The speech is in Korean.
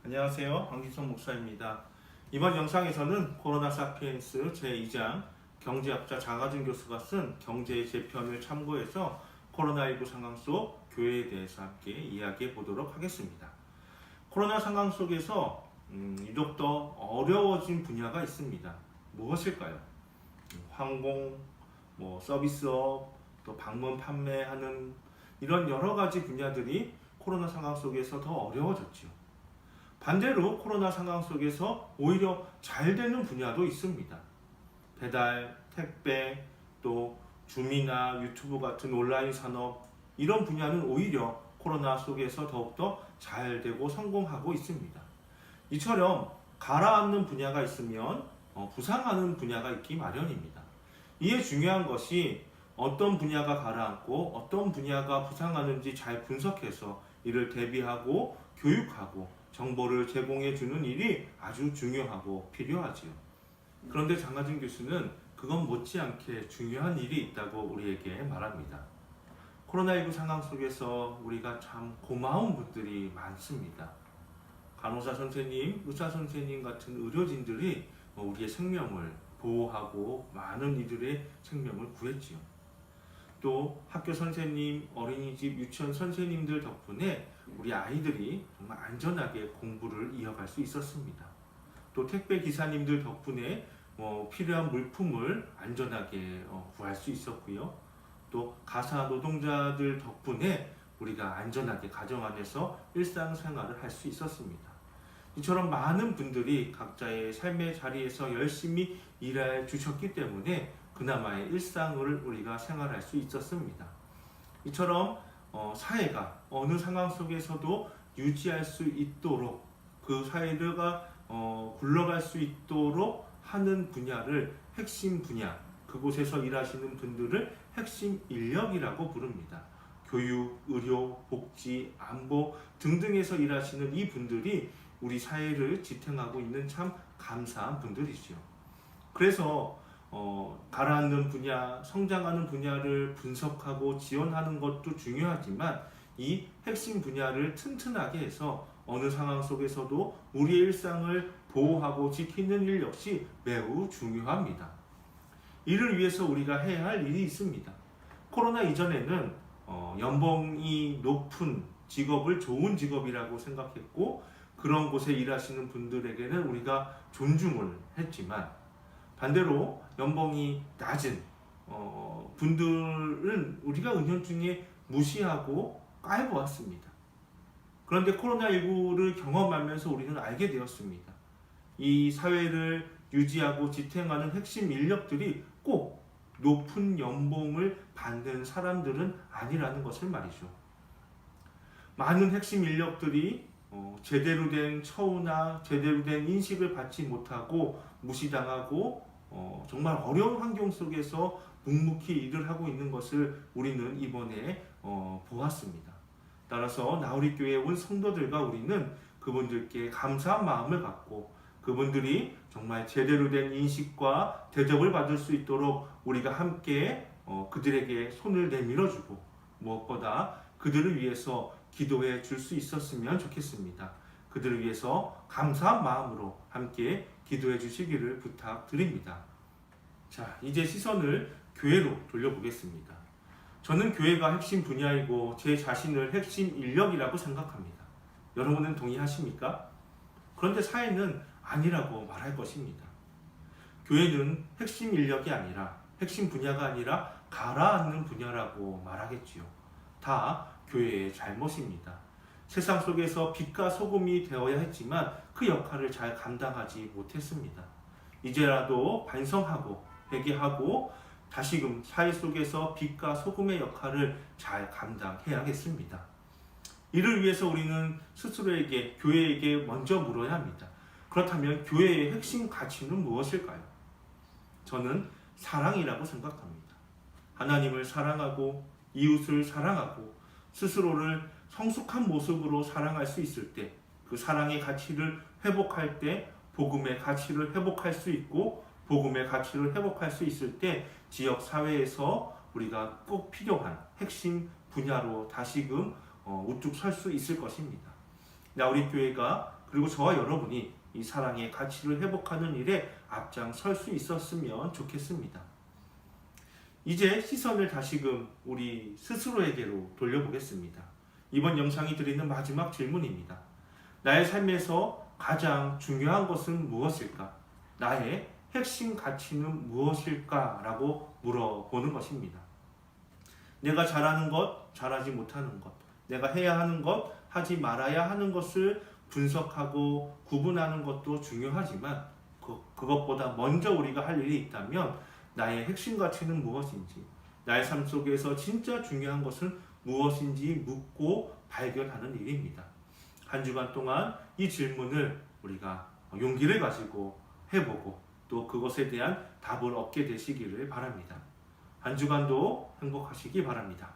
안녕하세요. 황기성 목사입니다. 이번 영상에서는 코로나 사피엔스 제2장 경제학자 장하준 교수가 쓴 경제의 재편을 참고해서 코로나19 상황 속 교회에 대해서 함께 이야기해 보도록 하겠습니다. 코로나 상황 속에서 유독 더 어려워진 분야가 있습니다. 무엇일까요? 항공, 서비스업, 또 방문 판매하는 이런 여러 가지 분야들이 코로나 상황 속에서 더 어려워졌죠. 반대로 코로나 상황 속에서 오히려 잘 되는 분야도 있습니다. 배달, 택배, 또 줌이나 유튜브 같은 온라인 산업 이런 분야는 오히려 코로나 속에서 더욱더 잘 되고 성공하고 있습니다. 이처럼 가라앉는 분야가 있으면 부상하는 분야가 있기 마련입니다. 이에 중요한 것이 어떤 분야가 가라앉고 어떤 분야가 부상하는지 잘 분석해서 이를 대비하고 교육하고 정보를 제공해 주는 일이 아주 중요하고 필요하지요. 그런데 장하준 교수는 그건 못지않게 중요한 일이 있다고 우리에게 말합니다. 코로나19 상황 속에서 우리가 참 고마운 분들이 많습니다. 간호사 선생님, 의사 선생님 같은 의료진들이 우리의 생명을 보호하고 많은 이들의 생명을 구했지요. 또 학교 선생님, 어린이집, 유치원 선생님들 덕분에 우리 아이들이 정말 안전하게 공부를 이어갈 수 있었습니다. 또 택배 기사님들 덕분에 필요한 물품을 안전하게 구할 수 있었고요. 또 가사 노동자들 덕분에 우리가 안전하게 가정 안에서 일상생활을 할 수 있었습니다. 이처럼 많은 분들이 각자의 삶의 자리에서 열심히 일해 주셨기 때문에 그나마의 일상을 우리가 생활할 수 있었습니다. 이처럼 사회가 어느 상황 속에서도 유지할 수 있도록 그 사회가 굴러갈 수 있도록 하는 분야를 핵심 분야, 그곳에서 일하시는 분들을 핵심 인력이라고 부릅니다. 교육, 의료, 복지, 안보 등등에서 일하시는 이 분들이 우리 사회를 지탱하고 있는 참 감사한 분들이죠. 그래서 가라앉는 분야, 성장하는 분야를 분석하고 지원하는 것도 중요하지만 이 핵심 분야를 튼튼하게 해서 어느 상황 속에서도 우리의 일상을 보호하고 지키는 일 역시 매우 중요합니다. 이를 위해서 우리가 해야 할 일이 있습니다. 코로나 이전에는 연봉이 높은 직업을 좋은 직업이라고 생각했고 그런 곳에 일하시는 분들에게는 우리가 존중을 했지만 반대로 연봉이 낮은 분들은 우리가 은연중에 무시하고 깔보았습니다. 그런데 코로나19를 경험하면서 우리는 알게 되었습니다. 이 사회를 유지하고 지탱하는 핵심 인력들이 꼭 높은 연봉을 받는 사람들은 아니라는 것을 말이죠. 많은 핵심 인력들이 제대로 된 처우나 제대로 된 인식을 받지 못하고 무시당하고 정말 어려운 환경 속에서 묵묵히 일을 하고 있는 것을 우리는 이번에 보았습니다. 따라서 나우리 교회에 온 성도들과 우리는 그분들께 감사한 마음을 갖고 그분들이 정말 제대로 된 인식과 대접을 받을 수 있도록 우리가 함께 그들에게 손을 내밀어주고 무엇보다 그들을 위해서 기도해 줄 수 있었으면 좋겠습니다. 그들을 위해서 감사한 마음으로 함께 기도해 주시기를 부탁드립니다. 자, 이제 시선을 교회로 돌려보겠습니다. 저는 교회가 핵심 분야이고 제 자신을 핵심 인력이라고 생각합니다. 여러분은 동의하십니까? 그런데 사회는 아니라고 말할 것입니다. 교회는 핵심 인력이 아니라 핵심 분야가 아니라 가라앉는 분야라고 말하겠지요. 다 교회의 잘못입니다. 세상 속에서 빛과 소금이 되어야 했지만 그 역할을 잘 감당하지 못했습니다. 이제라도 반성하고 회개하고 다시금 사회 속에서 빛과 소금의 역할을 잘 감당해야겠습니다. 이를 위해서 우리는 스스로에게, 교회에게 먼저 물어야 합니다. 그렇다면 교회의 핵심 가치는 무엇일까요? 저는 사랑이라고 생각합니다. 하나님을 사랑하고 이웃을 사랑하고 스스로를 성숙한 모습으로 사랑할 수 있을 때 그 사랑의 가치를 회복할 때 복음의 가치를 회복할 수 있고 복음의 가치를 회복할 수 있을 때 지역 사회에서 우리가 꼭 필요한 핵심 분야로 다시금 우뚝 설 수 있을 것입니다. 나우리 교회가 그리고 저와 여러분이 이 사랑의 가치를 회복하는 일에 앞장설 수 있었으면 좋겠습니다. 이제 시선을 다시금 우리 스스로에게로 돌려보겠습니다. 이번 영상이 드리는 마지막 질문입니다. 나의 삶에서 가장 중요한 것은 무엇일까? 나의 핵심 가치는 무엇일까? 라고 물어보는 것입니다. 내가 잘하는 것, 잘하지 못하는 것, 내가 해야 하는 것, 하지 말아야 하는 것을 분석하고 구분하는 것도 중요하지만 그것보다 먼저 우리가 할 일이 있다면 나의 핵심 가치는 무엇인지, 나의 삶 속에서 진짜 중요한 것은 무엇인지 묻고 발견하는 일입니다. 한 주간 동안 이 질문을 우리가 용기를 가지고 해보고 또 그것에 대한 답을 얻게 되시기를 바랍니다. 한 주간도 행복하시기 바랍니다.